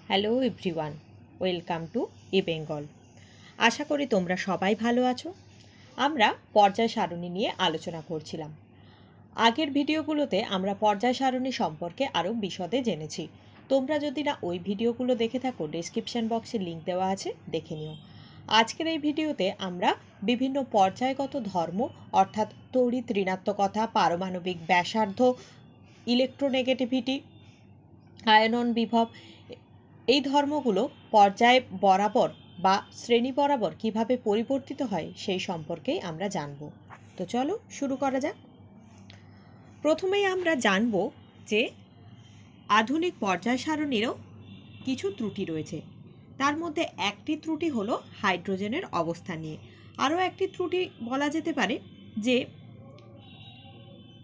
Hello everyone, welcome to Bengal. আশা করি তোমরা সবাই ভালো আছো। আমরা পর্যায় সারণী নিয়ে আলোচনা করছিলাম। আগের ভিডিওগুলোতে আমরা পর্যায় সারণী সম্পর্কে আরও বিশদে জেনেছি। তোমরা যদি না ওই ভিডিওগুলো দেখে থাকো, ডেসক্রিপশন বক্সে লিঙ্ক দেওয়া আছে, দেখে নিও। আজকের এই ভিডিওতে আমরা বিভিন্ন পর্যায়গত ধর্ম অর্থাৎ তড়িৎ ঋণাত্মকতা, পারমাণবিক ব্যাসার্ধ, ইলেকট্রোনেগেটিভিটি, আয়নন বিভব, এই ধর্মগুলো পর্যায় বরাবর বা শ্রেণী বরাবর কিভাবে পরিবর্তিত হয় সেই সম্পর্কেই আমরা জানব। তো চলো শুরু করা যাক। প্রথমেই আমরা জানব যে আধুনিক পর্যায় সারণীরও কিছু ত্রুটি রয়েছে। তার মধ্যে একটি ত্রুটি হলো হাইড্রোজেনের অবস্থান নিয়ে। আরও একটি ত্রুটি বলা যেতে পারে যে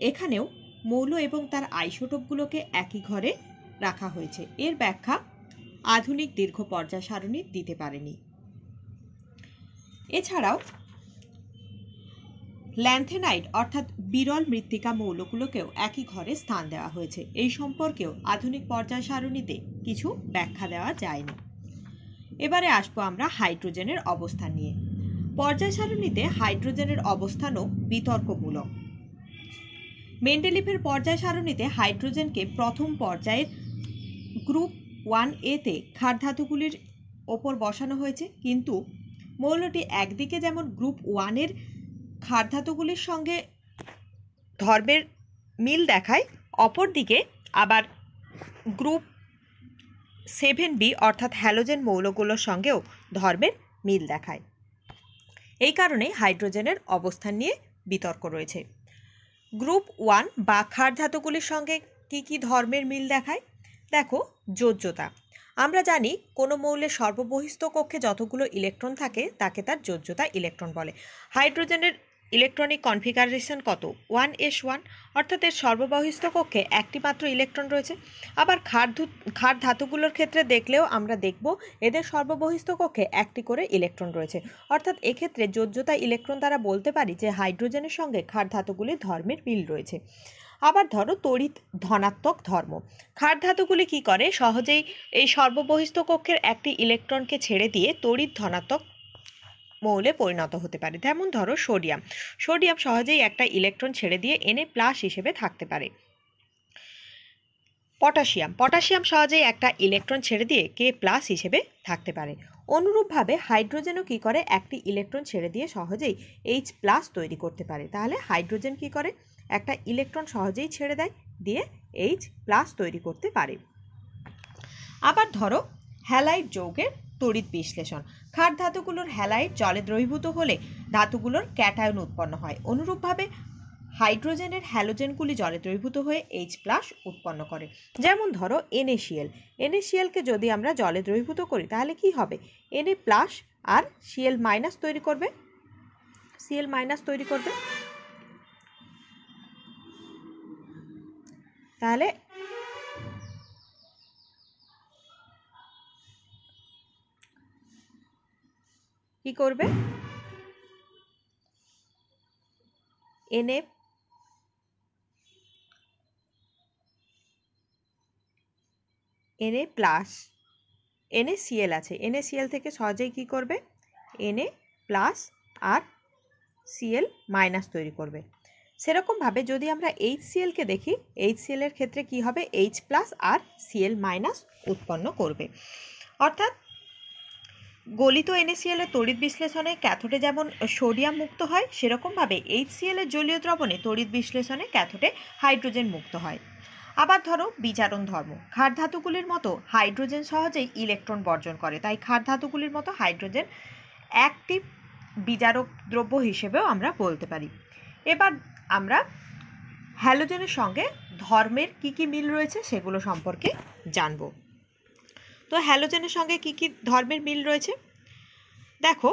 এখানেও মৌল এবং তার আইসোটোপগুলোকে একই ঘরে রাখা হয়েছে। এর ব্যাখ্যা আধুনিক দীর্ঘ পর্যায় সারণী দিতে পারেনি। এছাড়াও ল্যান্থেনাইড অর্থাৎ বিরল মৃত্তিকা মৌলগুলোকেও একই ঘরে স্থান দেওয়া হয়েছে। এই সম্পর্কেও আধুনিক পর্যায় সারণীতে কিছু ব্যাখ্যা দেওয়া যায়নি। এবারে আসবো আমরা হাইড্রোজেনের অবস্থান নিয়ে। পর্যায় সারণীতে হাইড্রোজেনের অবস্থানও বিতর্কমূলক। মেন্ডেলিভের পর্যায় সারণীতে হাইড্রোজেনকে প্রথম পর্যায়ের গ্রুপ 1A-তে ক্ষার ধাতুগুলির ওপর বসানো হয়েছে, কিন্তু মৌলটি একদিকে যেমন গ্রুপ 1-এর ক্ষার ধাতুগুলির সঙ্গে ধর্মের মিল দেখায়, অপরদিকে আবার গ্রুপ 7B অর্থাৎ হ্যালোজেন মৌলগুলোর সঙ্গেও ধর্মের মিল দেখায়। এই কারণে হাইড্রোজেনের অবস্থান নিয়ে বিতর্ক রয়েছে। গ্রুপ 1 বা ক্ষার ধাতুগুলির সঙ্গে কি ধর্মের মিল দেখায়? দেখো, যোজ্যতা। আমরা জানি কোনো মৌলের সর্ববহিস্থ কক্ষে যতগুলো ইলেকট্রন থাকে তাকে তার যোজ্যতা ইলেকট্রন বলে। হাইড্রোজেনের ইলেকট্রনিক কনফিগারেশন কত? 1s1, অর্থাৎ এর সর্ববহিস্থ কক্ষে একটি মাত্র ইলেকট্রন রয়েছে। আবার ক্ষার ধাতুগুলোর ক্ষেত্রে দেখলেও আমরা দেখব এদের সর্ববহিস্থ কক্ষে একটি করে ইলেকট্রন রয়েছে। অর্থাৎ এক্ষেত্রে যোজ্যতা ইলেকট্রন দ্বারা বলতে পারি যে হাইড্রোজেনের সঙ্গে ক্ষার ধাতুগুলির ধর্মের মিল রয়েছে। আবার ধরো তড়িৎ ধনাত্মক ধর্ম। ক্ষার ধাতুগুলি কি করে? সহজেই এই সর্ববহিস্থ কক্ষের একটি ইলেকট্রনকে ছেড়ে দিয়ে তড়িৎ ধনাত্মক মৌলে পরিণত হতে পারে। যেমন ধরো সোডিয়াম সহজেই একটা ইলেকট্রন ছেড়ে দিয়ে Na+ হিসেবে থাকতে পারে। পটাশিয়াম সহজেই একটা ইলেকট্রন ছেড়ে দিয়ে K+ হিসেবে থাকতে পারে। অনুরূপভাবে হাইড্রোজেনও কি করে? একটি ইলেকট্রন ছেড়ে দিয়ে সহজেই H+ তৈরি করতে পারে। তাহলে হাইড্রোজেন কি করে? একটা ইলেকট্রন সহজেই ছেড়ে দেয়, দিয়ে H+ তৈরি করতে পারে। আবার ধরো হ্যালাইড যৌগের তড়িৎ বিশ্লেষণ। ক্ষার ধাতুগুলোর হ্যালাইড জলে দ্রবীভূত হলে ধাতুগুলোর ক্যাটায়ন উৎপন্ন হয়। অনুরূপভাবে হাইড্রোজেনের হ্যালোজেনগুলি জলে দ্রবীভূত হয়ে H+ উৎপন্ন করে। যেমন ধরো NaCl-কে যদি আমরা জলে দ্রবীভূত করি তাহলে কি হবে? Na+ আর Cl- তৈরি করবে, তাহলে কি করবে? NaCl আছে, NaCl থেকে সহজেই কি করবে? Na+ আর Cl- তৈরি করবে। সেরকমভাবে যদি আমরা HCl-কে দেখি, HCl-এর ক্ষেত্রে কি হবে? H+ আর Cl- উৎপন্ন করবে। অর্থাৎ গলিত NaCl-এর তড়িৎ বিশ্লেষণে ক্যাথোডে যেমন সোডিয়াম মুক্ত হয়, সেরকমভাবে HCl-এর জলীয় দ্রবণে তড়িৎ বিশ্লেষণে ক্যাথোডে হাইড্রোজেন মুক্ত হয়। আবার ধরো বিজারণ ধর্ম। ক্ষার ধাতুগুলির মতো হাইড্রোজেন সহজেই ইলেকট্রন বর্জন করে, তাই ক্ষার ধাতুগুলির মতো হাইড্রোজেন একটি বিজারক দ্রব্য হিসেবেও আমরা বলতে পারি। এবার আমরা হ্যালোজেনের সঙ্গে ধর্মের কি মিল রয়েছে সেগুলো সম্পর্কে জানব। তো হ্যালোজেনের সঙ্গে কি ধর্মের মিল রয়েছে? দেখো,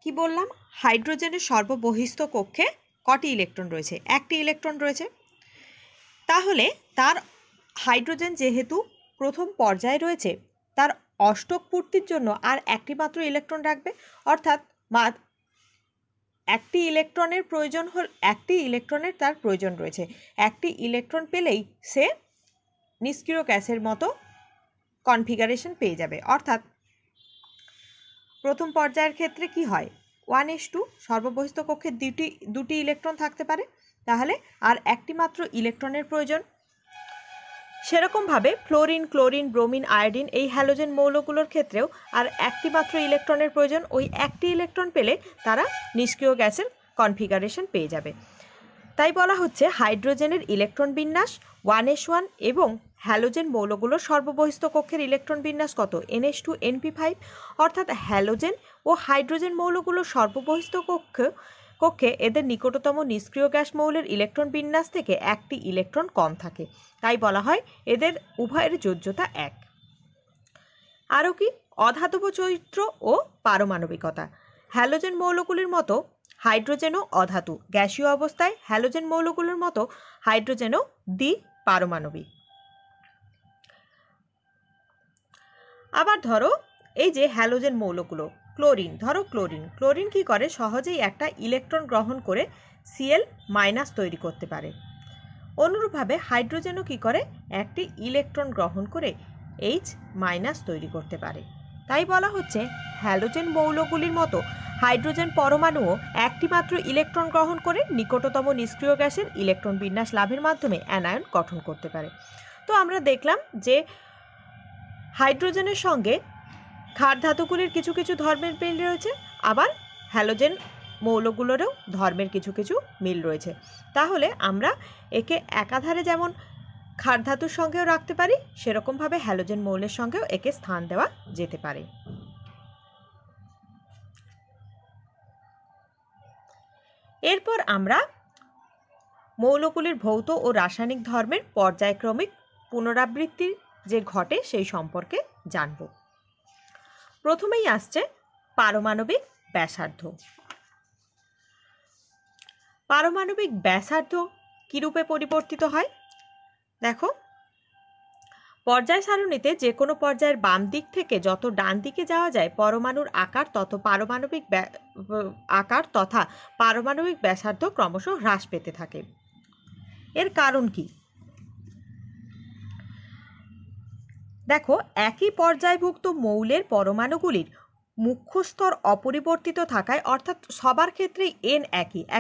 কি বললাম? হাইড্রোজেনের সর্ববহিস্থ কক্ষে কটি ইলেকট্রন রয়েছে? একটি ইলেকট্রন রয়েছে। তাহলে তার হাইড্রোজেন যেহেতু প্রথম পর্যায়ে রয়েছে, তার অষ্টক পূর্তির জন্য আর একটি মাত্র ইলেকট্রন রাখবে। অর্থাৎ একটি ইলেকট্রনের তার প্রয়োজন রয়েছে। একটি ইলেকট্রন পেলেই সে নিষ্ক্রিয় গ্যাসের মতো কনফিগারেশন পেয়ে যাবে। অর্থাৎ প্রথম পর্যায়ের ক্ষেত্রে কি হয়, 1s2 সর্ববহিস্থ কক্ষে দুটি ইলেকট্রন থাকতে পারে, তাহলে আর একটি মাত্র ইলেকট্রনের প্রয়োজন। সেরকমভাবে ফ্লোরিন, ক্লোরিন, ব্রোমিন, আয়োডিন এই হ্যালোজেন মৌলগুলোর ক্ষেত্রেও আর একটি মাত্র ইলেকট্রনের প্রয়োজন। ওই একটি ইলেকট্রন পেলে তারা নিষ্ক্রিয় গ্যাসের কনফিগারেশন পেয়ে যাবে। তাই বলা হচ্ছে হাইড্রোজেনের ইলেকট্রন বিন্যাস 1s1 এবং হ্যালোজেন মৌলগুলোর সর্ববহিস্থ কক্ষের ইলেকট্রন বিন্যাস কত, ns2 np5। অর্থাৎ হ্যালোজেন ও হাইড্রোজেন মৌলগুলোর সর্ববহিস্থ কক্ষে এদের নিকটতম নিষ্ক্রিয় গ্যাস মৌলের ইলেকট্রন বিন্যাস থেকে একটি ইলেকট্রন কম থাকে, তাই বলা হয় এদের উভয়ের যোজ্যতা 1। আরও কি, অধাতব চরিত্র ও পারমাণবিকতা। হ্যালোজেন মৌলগুলির মতো হাইড্রোজেনও অধাতু, গ্যাসীয় অবস্থায় হ্যালোজেন মৌলগুলোর মতো হাইড্রোজেনও দ্বিপারমাণবিক। আবার ধরো এই যে হ্যালোজেন মৌলগুলো, ক্লোরিন, ধরো ক্লোরিন কি করে, সহজেই একটা ইলেকট্রন গ্রহণ করে Cl- তৈরি করতে পারে। অনুরূপভাবে হাইড্রোজেনও কি করে, একটি ইলেকট্রন গ্রহণ করে H- তৈরি করতে পারে। তাই বলা হচ্ছে হ্যালোজেন মৌলগুলির মতো হাইড্রোজেন পরমাণুও একটি মাত্র ইলেকট্রন গ্রহণ করে নিকটতম নিষ্ক্রিয় গ্যাসের ইলেকট্রন বিন্যাস লাভের মাধ্যমে অ্যানায়ন গঠন করতে পারে। তো আমরা দেখলাম যে হাইড্রোজেনের সঙ্গে ক্ষার ধাতুগুলির কিছু কিছু ধর্মের মিল রয়েছে, আবার হ্যালোজেন মৌলগুলোরও ধর্মের কিছু কিছু মিল রয়েছে। তাহলে আমরা একে একাধারে যেমন ক্ষার ধাতুর সঙ্গেও রাখতে পারি, সেরকমভাবে হ্যালোজেন মৌলের সঙ্গেও একে স্থান দেওয়া যেতে পারে। এরপর আমরা মৌলগুলির ভৌত ও রাসায়নিক ধর্মের পর্যায়ক্রমিক পুনরাবৃত্তি যে ঘটে সেই সম্পর্কে জানব। প্রথমেই আসছে পারমাণবিক ব্যাসার্ধ। পারমাণবিক ব্যাসার্ধ কিরূপে পরিবর্তিত হয় দেখো, পর্যায় সারণীতে যে কোনো পর্যায়ের বাম দিক থেকে যত ডান দিকে যাওয়া যায় পরমাণুর আকার তথা পারমাণবিক ব্যাসার্ধ ক্রমশ হ্রাস পেতে থাকে। এর কারণ কি দেখো, একই পর্যায়ভুক্ত মৌলের পরমাণুগুলির মুখ্য স্তর অপরিবর্তিত থাকায়, অর্থাৎ সবার ক্ষেত্রেই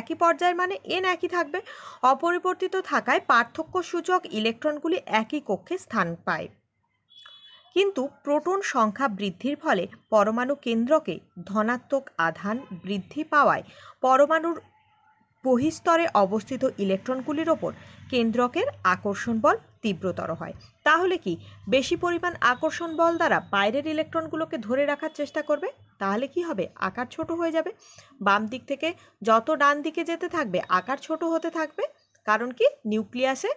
একই পর্যায়ের মানে একই থাকবে, অপরিবর্তিত থাকায় পার্থক্য সূচক ইলেকট্রনগুলি একই কক্ষে স্থান পায়। কিন্তু প্রোটন সংখ্যা বৃদ্ধির ফলে পরমাণু কেন্দ্রকে ধনাত্মক আধান বৃদ্ধি পাওয়ায় পরমাণুর বহিস্তরে অবস্থিত ইলেকট্রনগুলির ওপর কেন্দ্রকের আকর্ষণ বল তীব্রতর হয়। তাহলে কি, বেশি পরিমাণ আকর্ষণ বল দ্বারা বাইরের ইলেকট্রনগুলোকে ধরে রাখার চেষ্টা করবে, তাহলে কি হবে, আকার ছোট হয়ে যাবে। বাম দিক থেকে যত ডান দিকে যেতে থাকবে আকার ছোট হতে থাকবে, কারণ কি, নিউক্লিয়াসে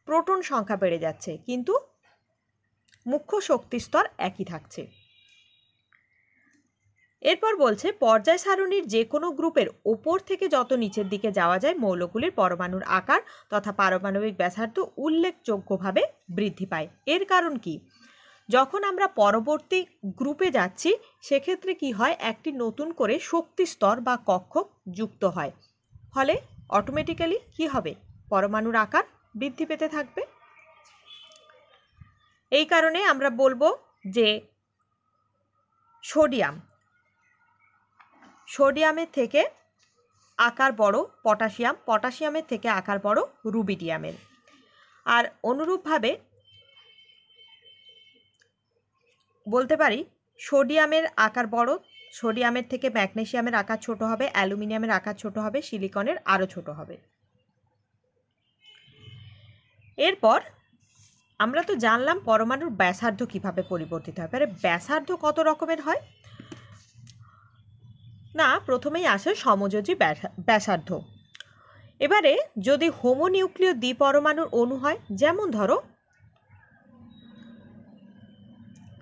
প্রোটন সংখ্যা বেড়ে যাচ্ছে কিন্তু মুখ্য শক্তি স্তর একই থাকছে। এরপর বলছে পর্যায় সারণীর যে কোনো গ্রুপের ওপর থেকে যত নিচের দিকে যাওয়া যায় মৌলগুলির পরমাণুর আকার তথা পারমাণবিক ব্যাসার্ধ উল্লেখযোগ্যভাবে বৃদ্ধি পায়। এর কারণ কি, যখন আমরা পরবর্তী গ্রুপে যাচ্ছি সেক্ষেত্রে কি হয়, একটি নতুন করে শক্তি স্তর বা কক্ষ যুক্ত হয়, ফলে অটোমেটিক্যালি কি হবে, পরমাণুর আকার বৃদ্ধি পেতে থাকবে। এই কারণে আমরা বলবো যে সোডিয়ামের থেকে আকার বড় পটাশিয়ামের থেকে আকার বড় রুবিডিয়ামের। আর অনুরূপভাবে বলতে পারি সোডিয়ামের আকার বড়, সোডিয়ামের থেকে ম্যাগনেসিয়ামের আকার ছোট হবে, অ্যালুমিনিয়ামের আকার ছোট হবে, সিলিকনের আরও ছোট হবে। এরপর আমরা তো জানলাম পরমাণুর ব্যাসার্ধ কিভাবে পরিবর্তিত হয়। এবারে ব্যাসার্ধ কত রকমের হয় না, প্রথমেই আসে সমযোজী ব্যাসার্ধ। এবারে যদি হোমোনিউক্লিয় দ্বিপরমাণুর অণু হয়, যেমন ধরো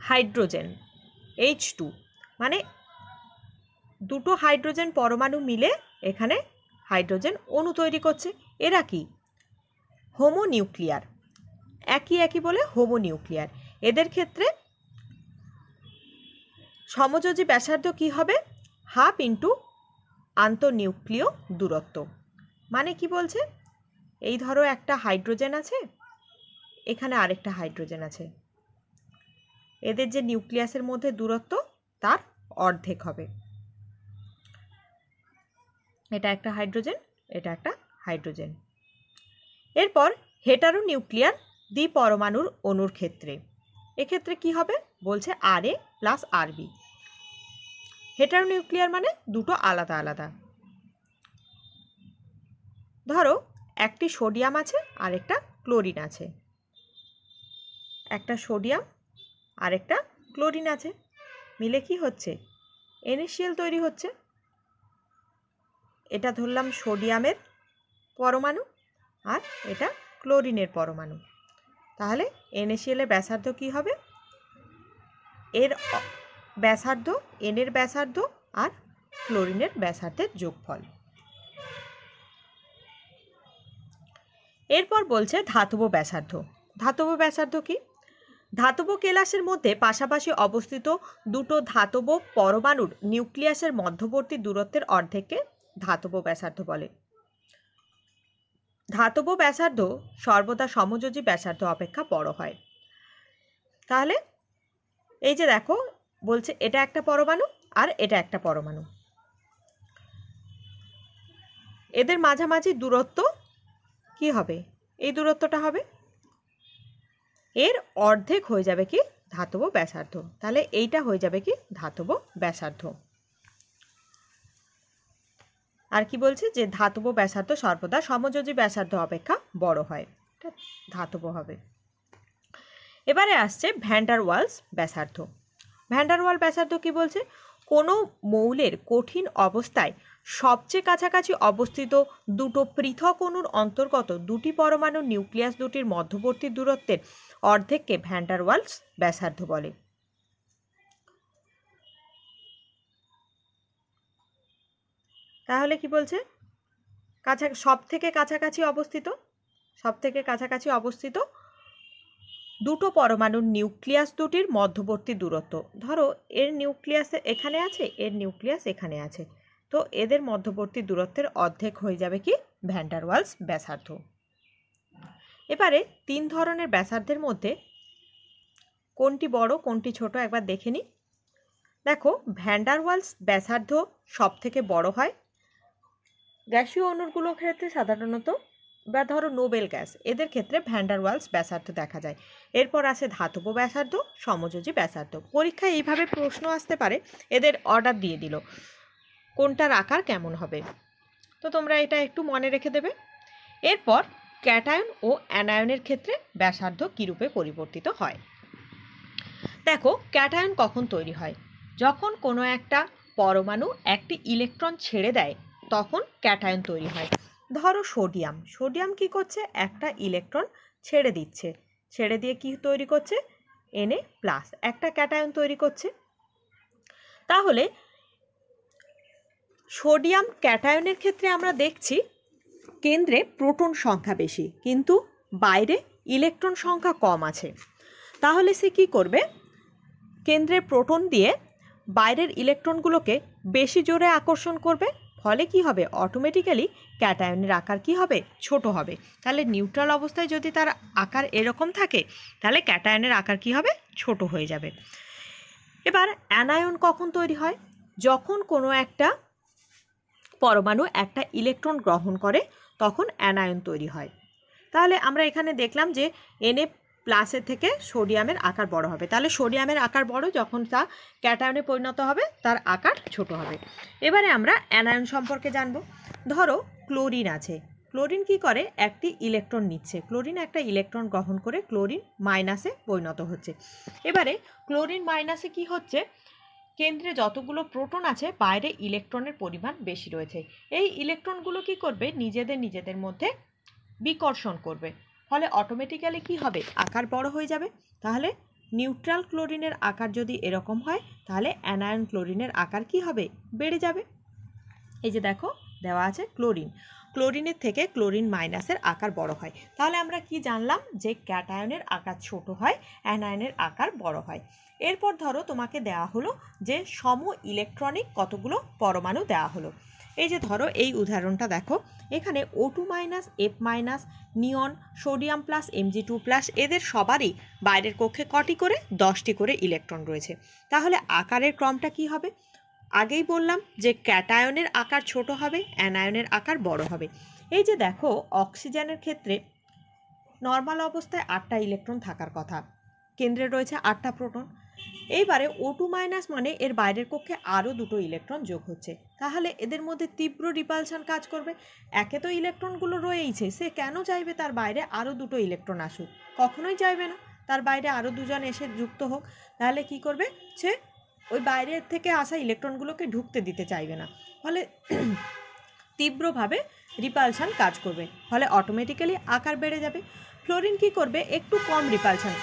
হাইড্রোজেন H2, মানে দুটো হাইড্রোজেন পরমাণু মিলে এখানে হাইড্রোজেন অণু তৈরি করছে, এরা কি হোমোনিউক্লিয়ার, একই বলে হোমোনিউক্লিয়ার। এদের ক্ষেত্রে সমযোজী ব্যাসার্ধ কি হবে, 1/2 আন্তঃনিউক্লিয় দূরত্ব। মানে কি বলছে, এই ধরো একটা হাইড্রোজেন আছে, এখানে আরেকটা হাইড্রোজেন আছে, এদের যে নিউক্লিয়াসের মধ্যে দূরত্ব তার অর্ধেক হবে। এটা একটা হাইড্রোজেন, এটা একটা হাইড্রোজেন। এরপর হেটারো নিউক্লিয়ার দ্বিপরমাণুর অণুর ক্ষেত্রে এক্ষেত্রে কি হবে বলছে Ra plus Rb। Hetero nuclear মানে দুটো আলাদা আলাদা। ধরো একটি সোডিয়াম আছে আর একটা ক্লোরিন আছে, একটা সোডিয়াম আর একটা ক্লোরিন আছে, মিলে কি হচ্ছে NaCl তৈরি হচ্ছে। এটা ধরলাম সোডিয়ামের পরমাণু আর এটা ক্লোরিনের পরমাণু। তাহলে NaCl এর ব্যাসার্ধ কি হবে, এর ব্যাসার্ধ N এর ব্যাসার্ধ আর ক্লোরিনের ব্যাসার্ধের যোগফল। এরপর বলছে ধাতব ব্যাসার্ধ। ধাতব ব্যাসার্ধ কি, ধাতব কেলাসের মধ্যে পাশাপাশি অবস্থিত দুটো ধাতব পরমাণুর নিউক্লিয়াসের মধ্যবর্তী দূরত্বের অর্ধেককে ধাতব ব্যাসার্ধ বলে। ধাতব ব্যাসার্ধ সর্বদা সমযোজী ব্যাসার্ধ অপেক্ষা বড় হয়। তাহলে এই যে দেখো বলছে এটা একটা পরমাণু আর এটা একটা পরমাণু, এদের মাঝামাঝি দূরত্ব কি হবে, এই দূরত্বটা হবে এর অর্ধেক হয়ে যাবে কি ধাতব ব্যাসার্ধ। তাহলে এইটা হয়ে যাবে কি ধাতব ব্যাসার্ধ। আর কি বলছে যে ধাতব ব্যাসার্ধ সর্বদা সমযোজী ব্যাসার্ধ অপেক্ষা বড় হয়, এটা ধাতব হবে। এবারে আসছে ভ্যান ডার ওয়ালস ব্যাসার্ধ। ভ্যান ডার ওয়াল ব্যাসার্ধ কি বলছে, কোনো মৌলের কঠিন অবস্থায় সবচেয়ে কাছাকাছি অবস্থিত দুটো পৃথক অণুর অন্তর্গত দুটি পরমাণুর নিউক্লিয়াস দুটির মধ্যবর্তী দূরত্বের অর্ধেককে ভ্যান ডার ওয়ালস ব্যাসার্ধ বলে। তাহলে কি বলছে, সব থেকে কাছাকাছি অবস্থিত দুটো পরমাণুর নিউক্লিয়াস দুটির মধ্যবর্তী দূরত্ব। ধরো এর নিউক্লিয়াস এখানে আছে, এর নিউক্লিয়াস এখানে আছে, তো এদের মধ্যবর্তী দূরত্বের অর্ধেক হয়ে যাবে কি ভ্যান ডার ওয়ালস ব্যাসার্ধ। এবারে তিন ধরনের ব্যাসার্ধের মধ্যে কোনটি বড় কোনটি ছোট একবার দেখে নিই। দেখো ভ্যান ডার ওয়ালস ব্যাসার্ধ সব থেকে বড় হয় গ্যাসীয় অণুগুলোর ক্ষেত্রে সাধারণত, বা ধরো নোবেল গ্যাস, এদের ক্ষেত্রে ভ্যান ডার ওয়ালস ব্যাসার্ধ দেখা যায়। এরপর আসে ধাতব ব্যাসার্ধ, সমযোজী ব্যাসার্ধ। পরীক্ষায় এইভাবে প্রশ্ন আসতে পারে, এদের অর্ডার দিয়ে দিল কোনটার আকার কেমন হবে, তো তোমরা এটা একটু মনে রেখে দেবে। এরপর ক্যাটায়ন ও অ্যানায়নের ক্ষেত্রে ব্যাসার্ধ কীরূপে পরিবর্তিত হয়। দেখো ক্যাটায়ন কখন তৈরি হয়, যখন কোনো একটা পরমাণু একটি ইলেকট্রন ছেড়ে দেয় তখন ক্যাটায়ন তৈরি হয়। ধরো সোডিয়াম কি করছে, একটা ইলেকট্রন ছেড়ে দিচ্ছে, ছেড়ে দিয়ে কি তৈরি করছে Na+, একটা ক্যাটায়ন তৈরি করছে। তাহলে সোডিয়াম ক্যাটায়নের ক্ষেত্রে আমরা দেখছি কেন্দ্রে প্রোটন সংখ্যা বেশি কিন্তু বাইরে ইলেকট্রন সংখ্যা কম আছে। তাহলে সে কি করবে, কেন্দ্রে প্রোটন দিয়ে বাইরের ইলেকট্রনগুলোকে বেশি জোরে আকর্ষণ করবে, ফলে কি হবে অটোমেটিক্যালি ক্যাটায়নের আকার কি হবে ছোট হবে। তাহলে নিউট্রাল অবস্থায় যদি তার আকার এরকম থাকে তাহলে ক্যাটায়নের আকার কি হবে ছোট হয়ে যাবে। এবার অ্যানায়ন কখন তৈরি হয়, যখন কোনো একটা পরমাণু একটা ইলেকট্রন গ্রহণ করে তখন অ্যানায়ন তৈরি হয়। তাহলে আমরা এখানে দেখলাম যে Na+ থেকে সোডিয়ামের আকার বড় হবে, তাহলে সোডিয়ামের আকার বড়, যখন তা ক্যাটায়নে পরিণত হবে তার আকার ছোট হবে। এবারে আমরা অ্যানায়ন সম্পর্কে জানব। ধরো ক্লোরিন আছে, ক্লোরিন কি করে একটি ইলেকট্রন নিচ্ছে, ক্লোরিন একটা ইলেকট্রন গ্রহণ করে ক্লোরিন মাইনাসে পরিণত হচ্ছে। এবারে ক্লোরিন মাইনাসে কি হচ্ছে, কেন্দ্রে যতগুলো প্রোটন আছে বাইরে ইলেকট্রনের পরিমাণ বেশি রয়েছে, এই ইলেকট্রনগুলো কি করবে নিজেদের মধ্যে বিকর্ষণ করবে, ফলে অটোমেটিক্যালি কি হবে আকার বড় হয়ে যাবে। তাহলে নিউট্রাল ক্লোরিনের আকার যদি এরকম হয় তাহলে অ্যানায়ন ক্লোরিনের আকার কি হবে বেড়ে যাবে। এই যে দেখো দেওয়া আছে ক্লোরিনের থেকে ক্লোরিন মাইনাসের আকার বড় হয়। তাহলে আমরা কি জানলাম যে ক্যাটায়নের আকার ছোট হয়, অ্যানায়নের আকার বড় হয়। এরপর ধরো তোমাকে দেওয়া হলো যে সম ইলেকট্রনিক কতগুলো পরমাণু দেওয়া হলো। এই যে ধরো এই উদাহরণটা দেখো, এখানে O2 মাইনাস F মাইনাস নিয়ন সোডিয়াম প্লাস Mg2+, এদের সবারই বাইরের কক্ষে কটি করে 10টি করে ইলেকট্রন রয়েছে। তাহলে আকারের ক্রমটা কি হবে? আগেই বললাম যে ক্যাটায়নের আকার ছোট হবে, অ্যানায়নের আকার বড় হবে। এই যে দেখো অক্সিজেনের ক্ষেত্রে নর্মাল অবস্থায় 8টা ইলেকট্রন থাকার কথা, কেন্দ্রে রয়েছে 8টা প্রোটন। এইবারে O2 মাইনাস মানে এর বাইরের কক্ষে আরও 2টো ইলেকট্রন যোগ হচ্ছে, তাহলে এদের মধ্যে তীব্র রিপালশন কাজ করবে। একে তো ইলেকট্রনগুলো রয়েইছে, সে কেন চাইবে তার বাইরে আরও 2টো ইলেকট্রন আসুক? কখনোই চাইবে না তার বাইরে আরও 2জন এসে যুক্ত হোক। তাহলে কি করবে? সে ওই বাইরের থেকে আসা ইলেকট্রনগুলোকে ঢুকতে দিতে চাইবে না, ফলে তীব্রভাবে রিপালশন কাজ করবে, ফলে অটোমেটিক্যালি আকার বেড়ে যাবে। ফ্লোরিন কি করবে? একটু কম রিপালশন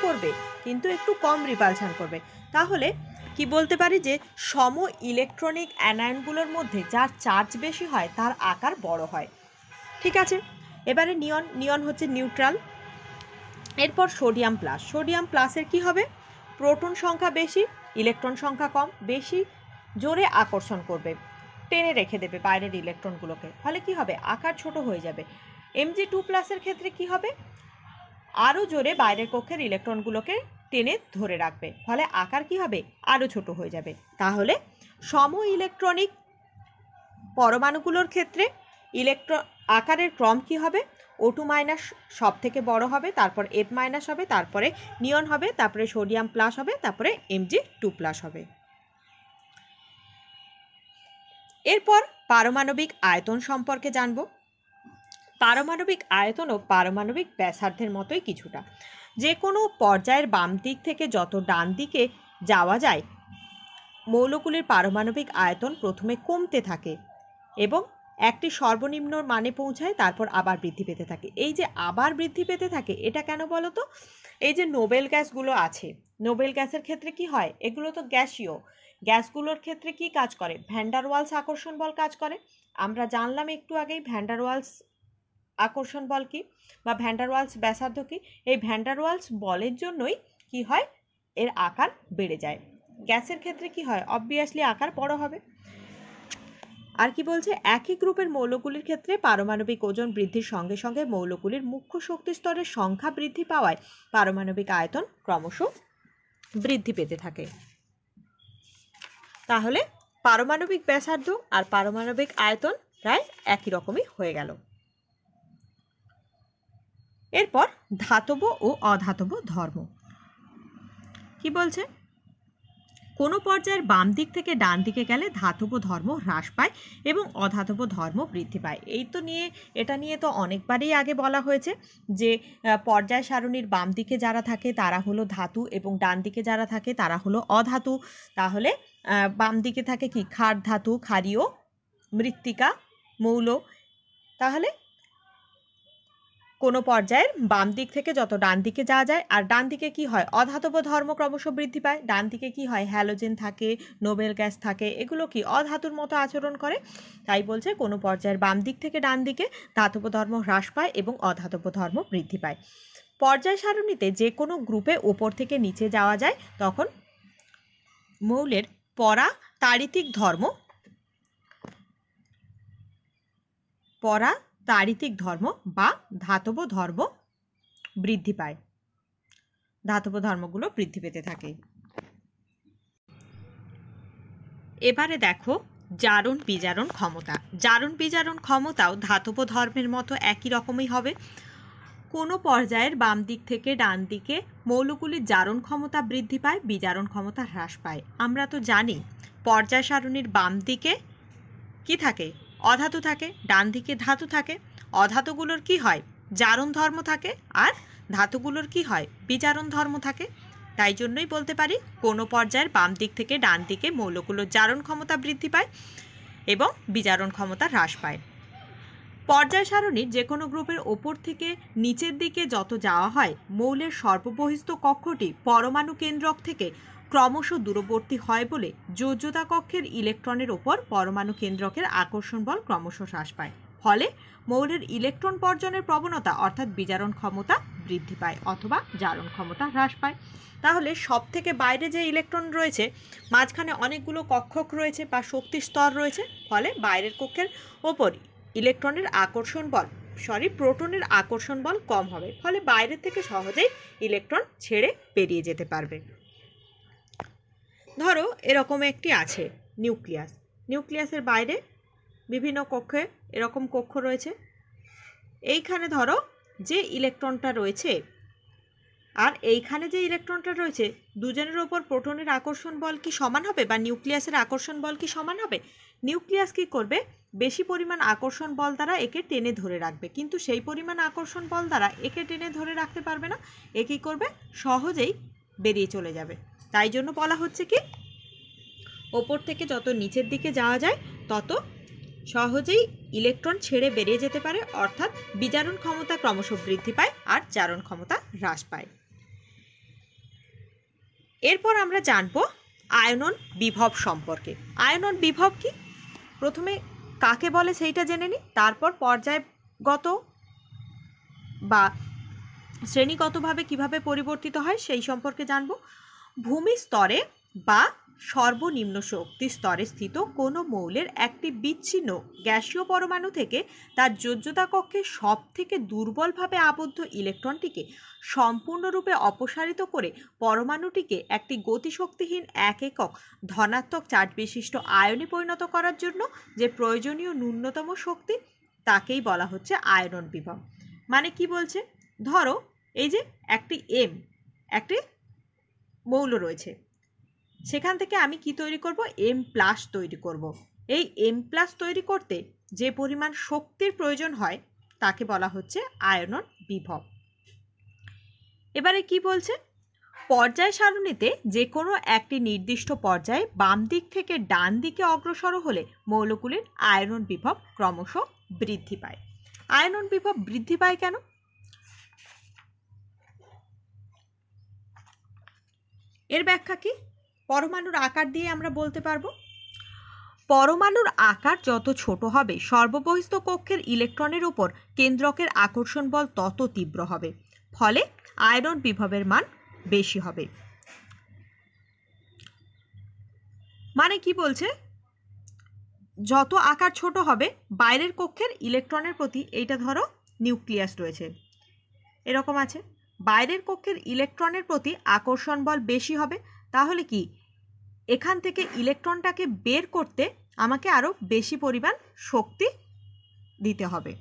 করবে কিন্তু একটু কম রিপালশন করবে। তাহলে কি বলতে পারি যে সম ইলেকট্রনিক অ্যানায়নগুলোর মধ্যে যার চার্জ বেশি হয় তার আকার বড় হয়। ঠিক আছে, এবারে নিয়ন হচ্ছে নিউট্রাল। এরপর সোডিয়াম প্লাসের কি হবে? প্রোটন সংখ্যা বেশি, ইলেকট্রন সংখ্যা কম, বেশি জোরে আকর্ষণ করবে, টেনে রেখে দেবে বাইরের ইলেকট্রনগুলোকে, ফলে কি হবে? আকার ছোট হয়ে যাবে। Mg2+-এর ক্ষেত্রে কি হবে? আরও জোরে বাইরের কক্ষের ইলেকট্রনগুলোকে টেনে ধরে রাখবে, ফলে আকার কি হবে? আরও ছোট হয়ে যাবে। তাহলে সম ইলেকট্রনিক পরমাণুগুলোর ক্ষেত্রে আকারের ক্রম কি হবে? O2 মাইনাস সব থেকে বড় হবে, তারপর F মাইনাস হবে, তারপরে নিয়ন হবে, তারপরে সোডিয়াম প্লাস হবে, তারপরে Mg2+ হবে। এরপর পারমাণবিক আয়তন সম্পর্কে জানব। পারমাণবিক আয়তনও পারমাণবিক ব্যাসার্ধের মতোই কিছুটা। যে কোনো পর্যায়ের বাম দিক থেকে যত ডান দিকে যাওয়া যায়, মৌলগুলির পারমাণবিক আয়তন প্রথমে কমতে থাকে এবং একটি সর্বনিম্ন মানে পৌঁছায়, তারপর আবার বৃদ্ধি পেতে থাকে। এই যে আবার বৃদ্ধি পেতে থাকে, এটা কেন বলো তো? এই যে নোবেল গ্যাসগুলো আছে, নোবেল গ্যাসের ক্ষেত্রে কি হয়? এগুলো তো গ্যাসীয়, গ্যাসগুলোর ক্ষেত্রে কি কাজ করে? ভ্যান ডার ওয়ালস আকর্ষণ বল কাজ করে। আমরা জানলাম একটু আগেই ভ্যান ডার ওয়ালস আকর্ষণ বল কি, বা ভ্যান ডার ওয়ালস ব্যাসার্ধ কি। এই ভ্যান ডার ওয়ালস বলের জন্যই কি হয়? এর আকার বেড়ে যায়। গ্যাসের ক্ষেত্রে কি হয়? অবভিয়াসলি আকার বড় হবে। আর কি বলছে? একই গ্রুপের মৌলগুলির ক্ষেত্রে পারমাণবিক ওজন বৃদ্ধির সঙ্গে সঙ্গে মৌলগুলির মুখ্য শক্তি স্তরের সংখ্যা বৃদ্ধি পাওয়ায় পারমাণবিক আয়তন ক্রমশ বৃদ্ধি পেতে থাকে। তাহলে পারমাণবিক ব্যাসার্ধ আর পারমাণবিক আয়তন প্রায় একই রকমই হয়ে গেল। এরপর ধাতব ও অধাতব ধর্ম কি বলছে? কোনো পর্যায়ের বাম দিক থেকে ডান দিকে গেলে ধাতব ধর্ম হ্রাস পায় এবং অধাতব ধর্ম বৃদ্ধি পায়। এটা নিয়ে তো অনেকবারই আগে বলা হয়েছে যে পর্যায় সারণীর বাম দিকে যারা থাকে তারা হলো ধাতু এবং ডান দিকে যারা থাকে তারা হলো অধাতু। তাহলে বাম দিকে থাকে কি? ক্ষার ধাতু, ক্ষারীয়, মৃত্তিকা, মৌল। তাহলে কোনো পর্যায়ের বাম দিক থেকে যত ডান দিকে যাওয়া যায়, আর ডান দিকে কি হয়? অধাতব ধর্ম ক্রমশ বৃদ্ধি পায়। ডান দিকে কি হয়? হ্যালোজেন থাকে, নোবেল গ্যাস থাকে, এগুলো কি অধাতুর মতো আচরণ করে। তাই বলছে কোনো পর্যায়ের বাম দিক থেকে ডান দিকে ধাতব ধর্ম হ্রাস পায় এবং অধাতব ধর্ম বৃদ্ধি পায়। পর্যায় সারণীতে যে কোনো গ্রুপে ওপর থেকে নিচে যাওয়া যায় তখন মৌলের তাড়িতিক ধর্ম বা ধাতব ধর্ম বৃদ্ধি পায়, ধাতব ধর্মগুলো বৃদ্ধি পেতে থাকে। এবারে দেখো জারণ বিজারণ ক্ষমতা। জারণ বিজারণ ক্ষমতাও ধাতব ধর্মের মতো একই রকমই হবে। কোনো পর্যায়ের বাম দিক থেকে ডান দিকে মৌলগুলির জারণ ক্ষমতা বৃদ্ধি পায়, বিজারণ ক্ষমতা হ্রাস পায়। আমরা তো জানি পর্যায় সারণীর বাম দিকে কি থাকে? অধাতু থাকে, ডান দিকে ধাতু থাকে। অধাতুগুলোর কি হয়? জারণ ধর্ম থাকে, আর ধাতুগুলোর কি হয়? বিজারণ ধর্ম থাকে। তাই জন্যই বলতে পারি কোনো পর্যায়ের বাম দিক থেকে ডান দিকে মৌলগুলোর জারণ ক্ষমতা বৃদ্ধি পায় এবং বিজারণ ক্ষমতা হ্রাস পায়। পর্যায় সারণীর যে কোনো গ্রুপের ওপর থেকে নিচের দিকে যত যাওয়া হয়, মৌলের সর্ববহিস্থ কক্ষটি পরমাণু কেন্দ্রক থেকে ক্রমশ দূরবর্তী হয় বলে যোজ্যতা কক্ষের ইলেকট্রনের ওপর পরমাণু কেন্দ্রকের আকর্ষণ বল ক্রমশ হ্রাস পায়। ফলে মৌলের ইলেকট্রন বর্জনের প্রবণতা অর্থাৎ বিজারণ ক্ষমতা বৃদ্ধি পায় অথবা জারণ ক্ষমতা হ্রাস পায়। তাহলে সব থেকে বাইরে যে ইলেকট্রন রয়েছে, মাঝখানে অনেকগুলো কক্ষক রয়েছে বা শক্তি স্তর রয়েছে, ফলে বাইরের কক্ষের ওপর ইলেকট্রনের আকর্ষণ বল প্রোটনের আকর্ষণ বল কম হবে, ফলে বাইরে থেকে সহজেই ইলেকট্রন ছেড়ে বেরিয়ে যেতে পারবে। ধরো এরকম একটি আছে নিউক্লিয়াস। নিউক্লিয়াসের বাইরে বিভিন্ন কক্ষে এরকম কক্ষ রয়েছে। এইখানে ধরো যে ইলেকট্রনটা রয়েছে আর এইখানে যে ইলেকট্রনটা রয়েছে, দুজনের ওপর প্রোটনের আকর্ষণ বল কি সমান হবে বা নিউক্লিয়াসের আকর্ষণ বল কি সমান হবে? নিউক্লিয়াস কি করবে, বেশি পরিমাণ আকর্ষণ বল দ্বারা একে টেনে ধরে রাখবে, কিন্তু সেই পরিমাণ আকর্ষণ বল দ্বারা একে টেনে ধরে রাখতে পারবে না। এ কী করবে, সহজেই বেরিয়ে চলে যাবে। তাই জন্য বলা হচ্ছে কি, ওপর থেকে যত নিচের দিকে যাওয়া যায় তত সহজেই ইলেকট্রন ছেড়ে বেরিয়ে যেতে পারে, অর্থাৎ বিজারণ ক্ষমতা ক্রমশ বৃদ্ধি পায় আর জারণ ক্ষমতা হ্রাস পায়। এরপর আমরা জানব আয়নন বিভব সম্পর্কে। আয়নন বিভব কি, প্রথমে কাকে বলে সেইটা জেনে নিই, তারপর পর্যায়গত বা শ্রেণীগতভাবে কিভাবে পরিবর্তিত হয় সেই সম্পর্কে জানব। ভূমি স্তরে বা সর্বনিম্ন শক্তি স্তরে স্থিত কোনো মৌলের একটি বিচ্ছিন্ন গ্যাসীয় পরমাণু থেকে তার যোজ্যতা কক্ষে সব থেকে দুর্বলভাবে আবদ্ধ ইলেকট্রনটিকে সম্পূর্ণরূপে অপসারিত করে পরমাণুটিকে একটি গতিশক্তিহীন এক একক ধনাত্মক চার্জ বিশিষ্ট আয়নে পরিণত করার জন্য যে প্রয়োজনীয় ন্যূনতম শক্তি, তাকেই বলা হচ্ছে আয়নন বিভব। মানে কি বলছে, ধরো এই যে একটি মৌল রয়েছে, সেখান থেকে আমি কি তৈরি করব, M+ তৈরি করব। এই M+ তৈরি করতে যে পরিমাণ শক্তির প্রয়োজন হয় তাকে বলা হচ্ছে আয়নন বিভব। এবারে কি বলছে, পর্যায় সারণীতে যে কোনো একটি নির্দিষ্ট পর্যায়ে বাম দিক থেকে ডান দিকে অগ্রসর হলে মৌলগুলির আয়নন বিভব ক্রমশ বৃদ্ধি পায়। আয়নন বিভব বৃদ্ধি পায় কেন? এর ব্যাখ্যা কি, পরমাণুর আকার দিয়ে আমরা বলতে পারবো। পরমাণুর আকার যত ছোট হবে, সর্ববহিস্থ কক্ষের ইলেকট্রনের উপর কেন্দ্রকের আকর্ষণ বল তত তীব্র হবে, ফলে আয়নন বিভবের মান বেশি হবে। মানে কি বলছে, যত আকার ছোট হবে, বাইরের কক্ষের ইলেকট্রনের প্রতি, এইটা ধরো নিউক্লিয়াস রয়েছে, এরকম আছে, বাইরের কক্ষের ইলেকট্রনের প্রতি আকর্ষণ বল বেশি হবে, তাহলে কি এখান থেকে ইলেকট্রনটাকে বের করতে আমাকে আরো বেশি পরিমাণ শক্তি দিতে হবে।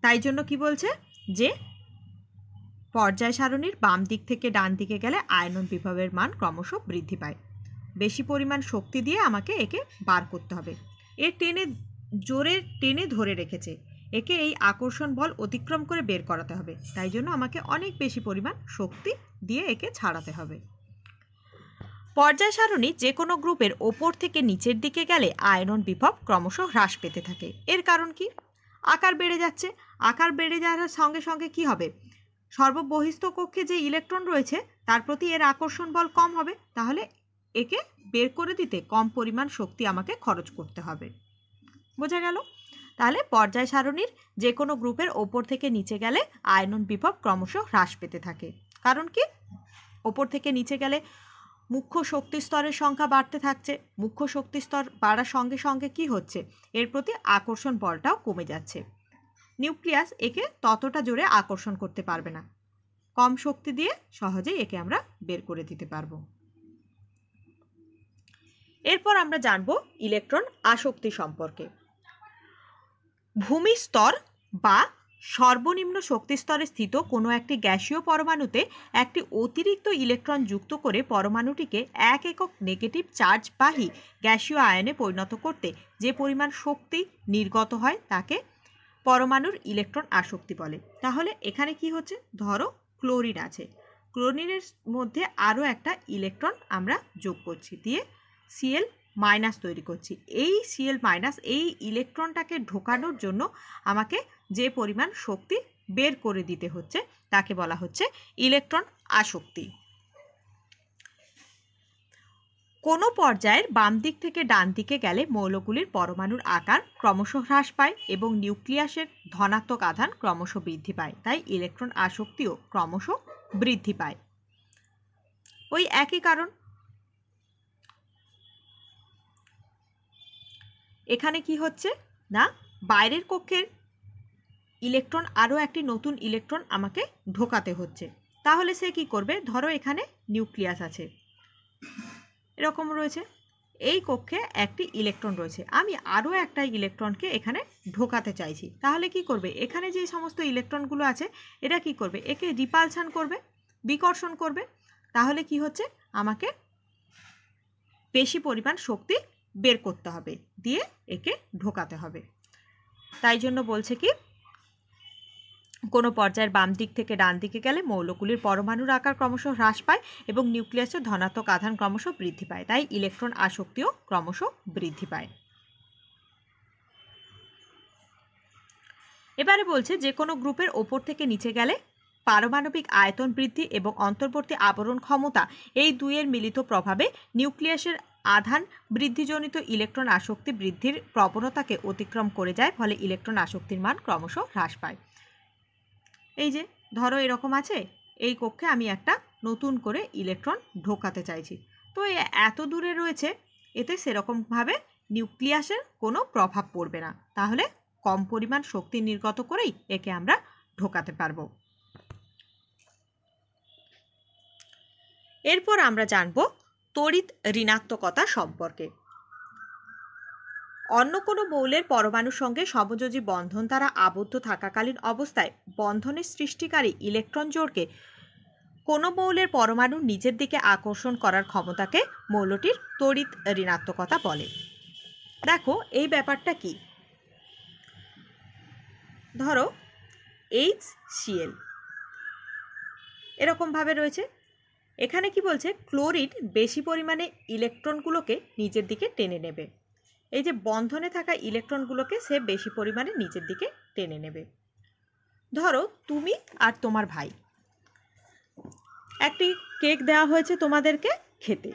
তাই জন্য কি বলছে যে পর্যায় সারণীর বাম দিক থেকে ডান দিকে গেলে আয়নন বিভবের মান ক্রমশ বৃদ্ধি পায়, বেশি পরিমাণ শক্তি দিয়ে আমাকে একে বার করতে হবে। জোরে টেনে ধরে রেখেছে, একে এই আকর্ষণ বল অতিক্রম করে বের করাতে হবে, তাই জন্য আমাকে অনেক বেশি পরিমাণ শক্তি দিয়ে একে ছাড়াতে হবে। পর্যায় সারণী যে কোনো গ্রুপের ওপর থেকে নিচের দিকে গেলে আয়নন বিভব ক্রমশ হ্রাস পেতে থাকে। এর কারণ কি, আকার বেড়ে যাচ্ছে, আকার বেড়ে যাওয়ার সঙ্গে সঙ্গে কি হবে, সর্ববহিস্থ কক্ষে যে ইলেকট্রন রয়েছে তার প্রতি এর আকর্ষণ বল কম হবে, তাহলে একে বের করে দিতে কম পরিমাণ শক্তি আমাকে খরচ করতে হবে। বোঝা গেল? তাহলে পর্যায় সারণীর যে কোনো গ্রুপের ওপর থেকে নিচে গেলে আয়নন বিভব ক্রমশ হ্রাস পেতে থাকে। কারণ কি, ওপর থেকে নিচে গেলে মুখ্য শক্তি স্তরের সংখ্যা বাড়তে থাকছে, মুখ্য শক্তি স্তর বাড়ার সঙ্গে সঙ্গে কি হচ্ছে, এর প্রতি আকর্ষণ বলটাও কমে যাচ্ছে। নিউক্লিয়াস একে ততটা জোরে আকর্ষণ করতে পারবে না, কম শক্তি দিয়ে সহজেই একে আমরা বের করে দিতে পারবো। এরপর আমরা জানবো ইলেকট্রন আসক্তি সম্পর্কে। ভূমি স্তর বা সর্বনিম্ন শক্তি স্তরে স্থিত কোনো একটি গ্যাসীয় পরমাণুতে একটি অতিরিক্ত ইলেকট্রন যুক্ত করে পরমাণুটিকে এক একক নেগেটিভ চার্জবাহী গ্যাসীয় আয়নে পরিণত করতে যে পরিমাণ শক্তি নির্গত হয় তাকে পরমাণুর ইলেকট্রন আসক্তি বলে। তাহলে এখানে কি হচ্ছে, ধরো ক্লোরিন আছে, ক্লোরিনের মধ্যে আরও একটা ইলেকট্রন আমরা যোগ করছি, দিয়ে Cl- তৈরি করছি। এই Cl- এই ইলেকট্রনটাকে ঢোকানোর জন্য আমাকে যে পরিমাণ শক্তি বের করে দিতে হচ্ছে তাকে বলা হচ্ছে ইলেকট্রন আসক্তি। কোনো পর্যায়ের বাম দিক থেকে ডান দিকে গেলে মৌলগুলির পরমাণুর আকার ক্রমশ হ্রাস পায় এবং নিউক্লিয়াসের ধনাত্মক আধান ক্রমশ বৃদ্ধি পায়, তাই ইলেকট্রন আসক্তিও ক্রমশ বৃদ্ধি পায়। ওই একই কারণ। এখানে কি হচ্ছে না, বাইরের কক্ষের ইলেকট্রন আরও একটি নতুন ইলেকট্রন আমাকে ঢোকাতে হচ্ছে। তাহলে সে কি করবে, ধরো এখানে নিউক্লিয়াস আছে, এরকম রয়েছে, এই কক্ষে একটি ইলেকট্রন রয়েছে, আমি আরও একটা ইলেকট্রনকে এখানে ঢোকাতে চাইছি। তাহলে কি করবে, এখানে যে সমস্ত ইলেকট্রনগুলো আছে এরা কি করবে, একে রিপালশন করবে, বিকর্ষণ করবে। তাহলে কি হচ্ছে, আমাকে বেশি পরিমাণ শক্তি বের করতে হবে, দিয়ে একে ঢোকাতে হবে। তাই জন্য বলছে কি, কোনো পর্যায়ের বাম দিক থেকে ডান দিকে গেলে মৌলগুলির পরমাণুর আকার ক্রমশ হ্রাস পায় এবং নিউক্লিয়াসের ধনাত্মক আধান ক্রমশ বৃদ্ধি পায়, তাই ইলেকট্রন আসক্তিও ক্রমশ বৃদ্ধি পায়। এবারে বলছে যে কোনো গ্রুপের ওপর থেকে নিচে গেলে পারমাণবিক আয়তন বৃদ্ধি এবং অন্তর্বর্তী আবরণ ক্ষমতা, এই দুইয়ের মিলিত প্রভাবে নিউক্লিয়াসের আধান বৃদ্ধিজনিত ইলেকট্রন আসক্তি বৃদ্ধির প্রবণতাকে অতিক্রম করে যায়, ফলে ইলেকট্রন আসক্তির মান ক্রমশ হ্রাস পায়। এই যে ধরো এরকম আছে, এই কক্ষে আমি একটা নতুন করে ইলেকট্রন ঢোকাতে চাইছি, তো এত দূরে রয়েছে, এতে সেরকমভাবে নিউক্লিয়াসের কোনো প্রভাব পড়বে না, তাহলে কম পরিমাণ শক্তি নির্গত করেই একে আমরা ঢোকাতে পারবো। এরপর আমরা জানব তড়িৎ ঋণাত্মকতা সম্পর্কে। অন্য কোনো মৌলের পরমাণুর সঙ্গে সমযোজী বন্ধন দ্বারা আবদ্ধ থাকাকালীন অবস্থায় বন্ধনের সৃষ্টিকারী ইলেকট্রন জোড়কে কোনো মৌলের পরমাণুর নিজের দিকে আকর্ষণ করার ক্ষমতাকে মৌলটির তড়িৎ ঋণাত্মকতা বলে। দেখো এই ব্যাপারটা কি, ধরো HCl এরকমভাবে রয়েছে, এখানে কি বলছে, ক্লোরিন বেশি পরিমাণে ইলেকট্রনগুলোকে নিজের দিকে টেনে নেবে, এই যে বন্ধনে থাকা ইলেকট্রনগুলোকে সে বেশি পরিমাণে নিজের দিকে টেনে নেবে। ধরো তুমি আর তোমার ভাই, একটি কেক দেওয়া হয়েছে তোমাদেরকে খেতে,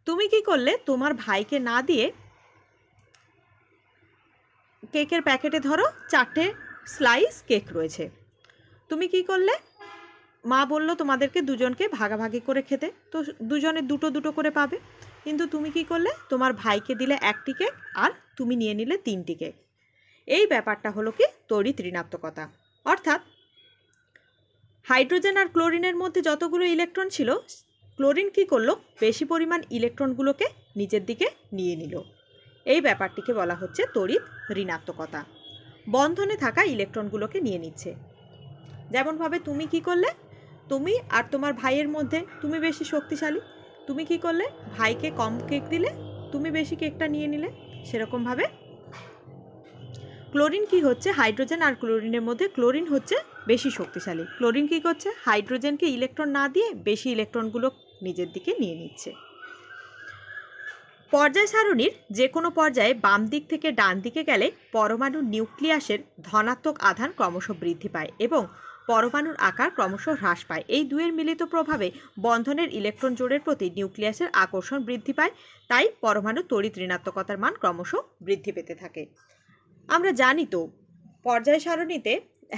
তুমি কি করলে, তোমার ভাইকে না দিয়ে কেকের প্যাকেটে ধরো 4টে স্লাইস কেক রয়েছে, তুমি কি করলে, মা বলল তোমাদেরকে দুজনকে ভাগাভাগি করে খেতে, তো দুজনে দুটো দুটো করে পাবে, কিন্তু তুমি কি করলে, তোমার ভাইকে দিলে 1টি কেক আর তুমি নিয়ে নিলে 3টি কেক। এই ব্যাপারটা হলো কি তড়িৎ ঋণাত্মকতা, অর্থাৎ হাইড্রোজেন আর ক্লোরিনের মধ্যে যতগুলো ইলেকট্রন ছিল, ক্লোরিন কি করলো, বেশি পরিমাণ ইলেকট্রনগুলোকে নিজের দিকে নিয়ে নিল, এই ব্যাপারটিকে বলা হচ্ছে তড়িৎ ঋণাত্মকতা। বন্ধনে থাকা ইলেকট্রনগুলোকে নিয়ে নিচ্ছে, যেমনভাবে তুমি কি করলে, তুমি আর তোমার ভাইয়ের মধ্যে তুমি বেশি শক্তিশালী, তুমি কি করলে, ভাইকে কম কেক দিলে, তুমি বেশি কেকটা নিয়ে নিলে, সেরকমভাবে ক্লোরিন কি হচ্ছে, হাইড্রোজেন আর ক্লোরিনের মধ্যে ক্লোরিন হচ্ছে বেশি শক্তিশালী, ক্লোরিন কি করছে, হাইড্রোজেনকে ইলেকট্রন না দিয়ে বেশি ইলেকট্রনগুলো নিজের দিকে নিয়ে নিচ্ছে। পর্যায় সারণীর যে কোনো পর্যায়ে বাম দিক থেকে ডান দিকে গেলে পরমাণু নিউক্লিয়াসের ধনাত্মক আধান ক্রমশ বৃদ্ধি পায় এবং পরমাণুর আকার ক্রমশ হ্রাস পায়, এই দুয়ের মিলিত প্রভাবে বন্ধনের ইলেকট্রন জোড়ের প্রতি নিউক্লিয়াসের আকর্ষণ বৃদ্ধি পায়, তাই পরমাণুর তড়িৎ ঋণাত্মকতার মান ক্রমশ বৃদ্ধি পেতে থাকে। আমরা জানি তো পর্যায় সারণীতে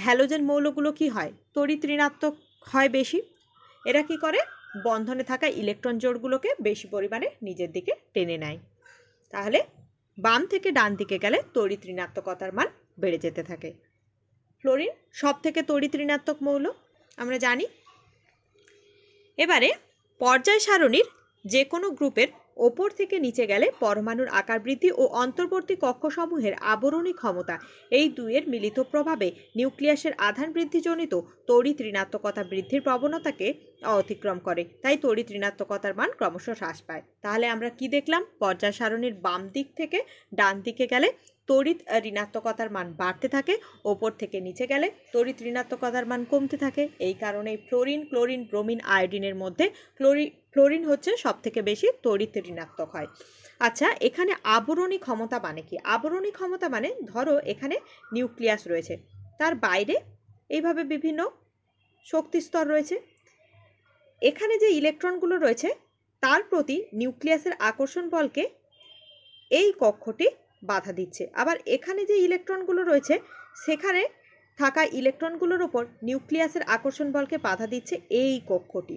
হ্যালোজেন মৌলগুলো কি হয়, তড়িৎ ঋণাত্মক হয় বেশি, এরা কি করে, বন্ধনে থাকা ইলেকট্রন জোড়গুলোকে বেশি পরিমাণে নিজের দিকে টেনে নেয়, তাহলে বাম থেকে ডান দিকে গেলে তড়িৎ ঋণাত্মকতার মান বেড়ে যেতে থাকে। ফ্লোরিন সব থেকে তড়িৎ ঋণাত্মক মৌল আমরা জানি। এবারে পর্যায় সারণীর যে কোনো গ্রুপের ওপর থেকে নিচে গেলে পরমাণুর আকার বৃদ্ধি ও অন্তর্বর্তী কক্ষসমূহের আবরণী ক্ষমতা, এই দুইয়ের মিলিত প্রভাবে নিউক্লিয়াসের আধান বৃদ্ধিজনিত তড়িৎ ঋণাত্মকতা বৃদ্ধির প্রবণতাকে অতিক্রম করে, তাই তড়িৎ ঋণাত্মকতার মান ক্রমশ হ্রাস পায়। তাহলে আমরা কি দেখলাম, পর্যায় সারণীর বাম দিক থেকে ডান দিকে গেলে তড়িৎ ঋণাত্মকতার মান বাড়তে থাকে, ওপর থেকে নিচে গেলে তড়িৎ ঋণাত্মকতার মান কমতে থাকে। এই কারণে ফ্লোরিন, ক্লোরিন, ব্রোমিন, আয়োডিনের মধ্যে ফ্লোরিন হচ্ছে সব থেকে বেশি তড়িৎ ঋণাত্মক হয়। আচ্ছা, এখানে আবরণী ক্ষমতা মানে কি? আবরণী ক্ষমতা মানে ধরো এখানে নিউক্লিয়াস রয়েছে, তার বাইরে এইভাবে বিভিন্ন শক্তি স্তর রয়েছে, এখানে যে ইলেকট্রনগুলো রয়েছে তার প্রতি নিউক্লিয়াসের আকর্ষণ বলকে এই কক্ষটি বাধা দিচ্ছে। আবার এখানে যে ইলেকট্রনগুলো রয়েছে সেখানে থাকা ইলেকট্রনগুলোর ওপর নিউক্লিয়াসের আকর্ষণ বলকে বাধা দিচ্ছে এই কক্ষটি।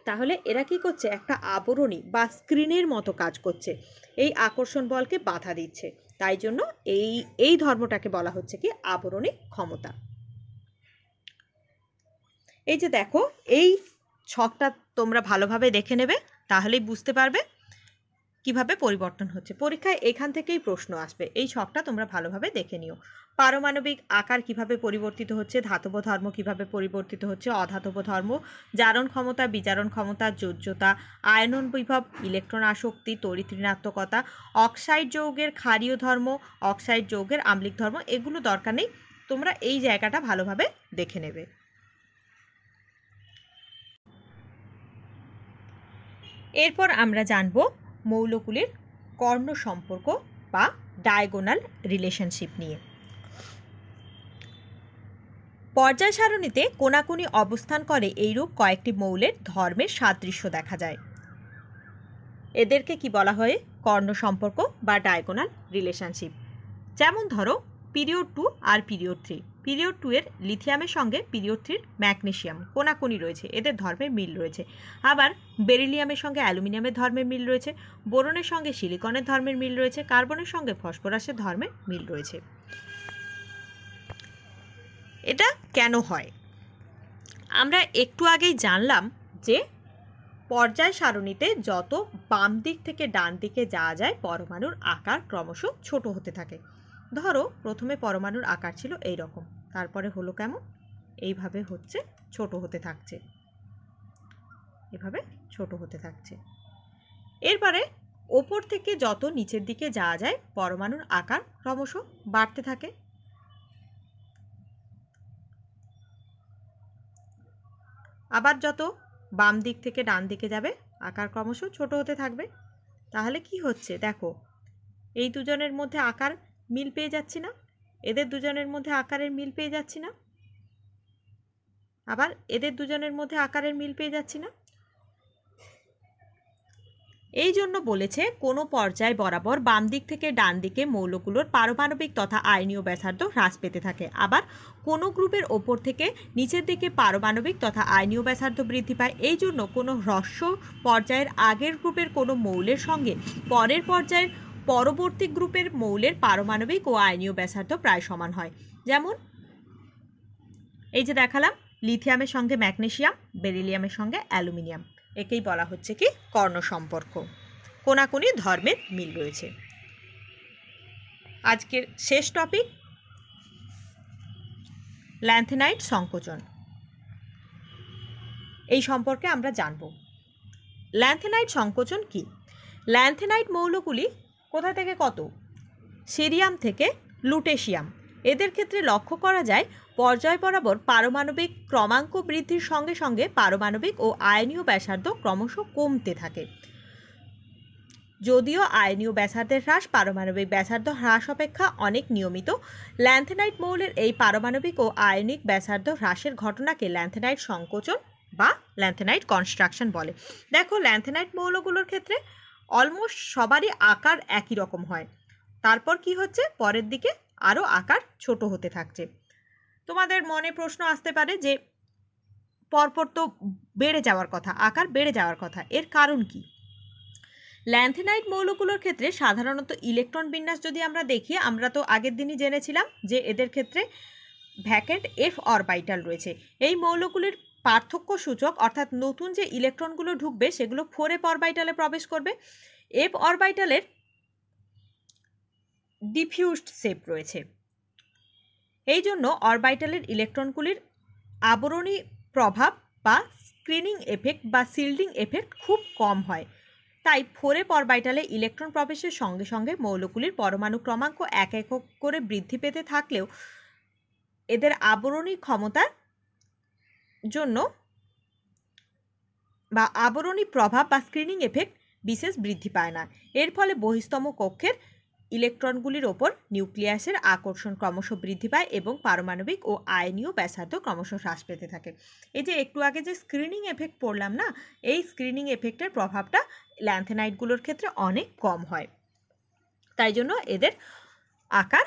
তাহলে এরা কি করছে, একটা আবরণী বা স্ক্রিনের মতো কাজ করছে, এই আকর্ষণ বলকে বাধা দিচ্ছে। তাই জন্য এই ধর্মটাকে বলা হচ্ছে কি আবরণী ক্ষমতা। এই যে দেখো, এই ছকটা তোমরা ভালোভাবে দেখে নেবে, তাহলেই বুঝতে পারবে কিভাবে পরিবর্তন হচ্ছে। পরীক্ষায় এখান থেকেই প্রশ্ন আসবে, এই ছকটা তোমরা ভালোভাবে দেখে নিও। পারমাণবিক আকার কিভাবে পরিবর্তিত হচ্ছে, ধাতব ধর্ম কিভাবে পরিবর্তিত হচ্ছে, অধাতব ধর্ম, জারণ ক্ষমতা, বিজারণ ক্ষমতা, যোজ্যতা, আয়নন বিভব, ইলেকট্রন আসক্তি, তড়িৎ ঋণাত্মকতা, অক্সাইড যৌগের ক্ষারীয় ধর্ম, অক্সাইড যৌগের আম্লিক ধর্ম, এগুলো দরকার নেই, তোমরা এই জায়গাটা ভালোভাবে দেখে নেবে। এরপর আমরা জানব মৌলগুলির কর্ণ সম্পর্ক বা ডায়াগোনাল রিলেশনশিপ নিয়ে। পর্যায় সারণীতে কোনাকুনি অবস্থান করে এইরূপ কয়েকটি মৌলের ধর্মের সাদৃশ্য দেখা যায়। এদেরকে কি বলা হয়, কর্ণ সম্পর্ক বা ডায়াগোনাল রিলেশনশিপ। যেমন ধরো পিরিয়ড 2 আর পিরিয়ড 3। পিরিয়ড 2 এর লিথিয়ামের সঙ্গে পিরিয়ড 3 ম্যাগনেসিয়াম কোনাকুনি রয়েছে, এদের ধর্মের মিল রয়েছে। আবার বেরিলিয়ামের সঙ্গে অ্যালুমিনিয়ামের ধর্মের মিল রয়েছে, বোরনের সঙ্গে সিলিকনের ধর্মের মিল রয়েছে, কার্বনের সঙ্গে ফসফরাসের ধর্মের মিল রয়েছে। এটা কেন হয়? আমরা একটু আগেই জানলাম যে পর্যায় সারণীতে যত বাম দিক থেকে ডান দিকে যাওয়া যায় পরমাণুর আকার ক্রমশ ছোট হতে থাকে। ধরো প্রথমে পরমাণুর আকার ছিল এই রকম, তারপরে হলো কেমন, এইভাবে হচ্ছে ছোট হতে থাকছে, এভাবে ছোট হতে থাকছে। এরপরে ওপর থেকে যত নিচের দিকে যাওয়া যায় পরমাণুর আকার ক্রমশ বাড়তে থাকে। আবার যত বাম দিক থেকে ডান দিকে যাবে আকার ক্রমশ ছোট হতে থাকবে। তাহলে কি হচ্ছে দেখো, এই দুজনের মধ্যে আকার মিল পেয়ে যাচ্ছি না, এদের দুজনের মধ্যে আকারের মিল পেয়ে যাচ্ছি না, আবার এদের দুজনের মধ্যে আকারের মিল পেয়ে যাচ্ছি না। এই জন্য বলেছে কোনো পর্যায় বরাবর বাম দিক থেকে ডান দিকে মৌলগুলোর পারমাণবিক তথা আয়নীয় ব্যাসার্ধ হ্রাস পেতে থাকে। আবার কোনো গ্রুপের ওপর থেকে নিচের দিকে পারমাণবিক তথা আয়নীয় ব্যাসার্ধ বৃদ্ধি পায়। এই জন্য কোনো হ্রস্ব পর্যায়ের আগের গ্রুপের কোনো মৌলের সঙ্গে পরের পর্যায়ের পরবর্তী গ্রুপের মৌলের পারমাণবিক ও আয়নীয় ব্যাসার্ধ প্রায় সমান হয়। যেমন এই যে দেখালাম, লিথিয়ামের সঙ্গে ম্যাগনেসিয়াম, বেরিলিয়ামের সঙ্গে অ্যালুমিনিয়াম, একেই বলা হচ্ছে কি কর্ণ সম্পর্ক, কোনাকুনি ধর্মের মিল রয়েছে। আজকের শেষ টপিক ল্যান্থেনাইট সংকোচন। এই সম্পর্কে আমরা জানব। ল্যান্থেনাইট সংকোচন কি? ল্যান্থেনাইট মৌলগুলি কোথা থেকে কত? সিরিয়াম থেকে লুটেশিয়াম। এদের ক্ষেত্রে লক্ষ্য করা যায় পর্যায় বরাবর পারমাণবিক ক্রমাঙ্ক বৃদ্ধির সঙ্গে সঙ্গে পারমাণবিক ও আয়নীয় ব্যাসার্ধ ক্রমশ কমতে থাকে। যদিও আয়নীয় ব্যাসার্ধের হ্রাস পারমাণবিক ব্যাসার্ধ হ্রাস অপেক্ষা অনেক নিয়মিত, ল্যান্থেনাইট মৌলের এই পারমাণবিক ও আয়নিক ব্যাসার্ধ হ্রাসের ঘটনাকে ল্যান্থেনাইট সংকোচন বা ল্যান্থেনাইট কনস্ট্রাকশন বলে। দেখো, ল্যান্থেনাইট মৌলগুলোর ক্ষেত্রে অলমোস্ট সবারই আকার একই রকম হয়, তারপর কি হচ্ছে পরের দিকে আরও আকার ছোট হতে থাকছে। তোমাদের মনে প্রশ্ন আসতে পারে যে পরপর তো বেড়ে যাওয়ার কথা, আকার বেড়ে যাওয়ার কথা, এর কারণ কি? ল্যান্থেনাইট মৌলগুলোর ক্ষেত্রে সাধারণত ইলেকট্রন বিন্যাস যদি আমরা দেখি, আমরা তো আগের দিনই জেনেছিলাম যে এদের ক্ষেত্রে ভ্যাকেন্ট এফ অরবিটাল রয়েছে। এই মৌলগুলির পার্থক্য সূচক অর্থাৎ নতুন যে ইলেকট্রনগুলো ঢুকবে সেগুলো 4f অরবিটালে প্রবেশ করবে। এফ অরবিটালের ডিফিউজড শেপ রয়েছে, এই জন্য অরবিটালের ইলেকট্রনগুলির আবরণী প্রভাব বা স্ক্রিনিং এফেক্ট বা শিল্ডিং এফেক্ট খুব কম হয়। তাই 4f অরবিটালে ইলেকট্রন প্রবেশের সঙ্গে সঙ্গে মৌলগুলির পরমাণু ক্রমাঙ্ক এক একক করে বৃদ্ধি পেতে থাকলেও এদের আবরণী ক্ষমতার জন্য বা আবরণী প্রভাব বা স্ক্রিনিং এফেক্ট বিশেষ বৃদ্ধি পায় না। এর ফলে বহিস্তম কক্ষের ইলেকট্রনগুলির ওপর নিউক্লিয়াসের আকর্ষণ ক্রমশ বৃদ্ধি পায় এবং পারমাণবিক ও আয়নীয় ব্যাসার্ধ ক্রমশ হ্রাস পেতে থাকে। এই যে একটু আগে যে স্ক্রিনিং এফেক্ট পড়লাম না, এই স্ক্রিনিং এফেক্টের প্রভাবটা ল্যান্থেনাইটগুলোর ক্ষেত্রে অনেক কম হয়, তাই জন্য এদের আকার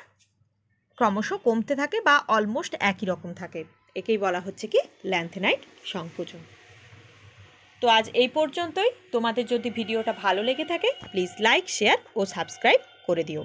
ক্রমশ কমতে থাকে বা অলমোস্ট একই রকম থাকে। একেই বলা হচ্ছে কি ল্যান্থেনাইট সংকোচন। তো আজ এই পর্যন্তই। তোমাদের যদি ভিডিওটা ভালো লেগে থাকে প্লিজ লাইক, শেয়ার ও সাবস্ক্রাইব করে দিও।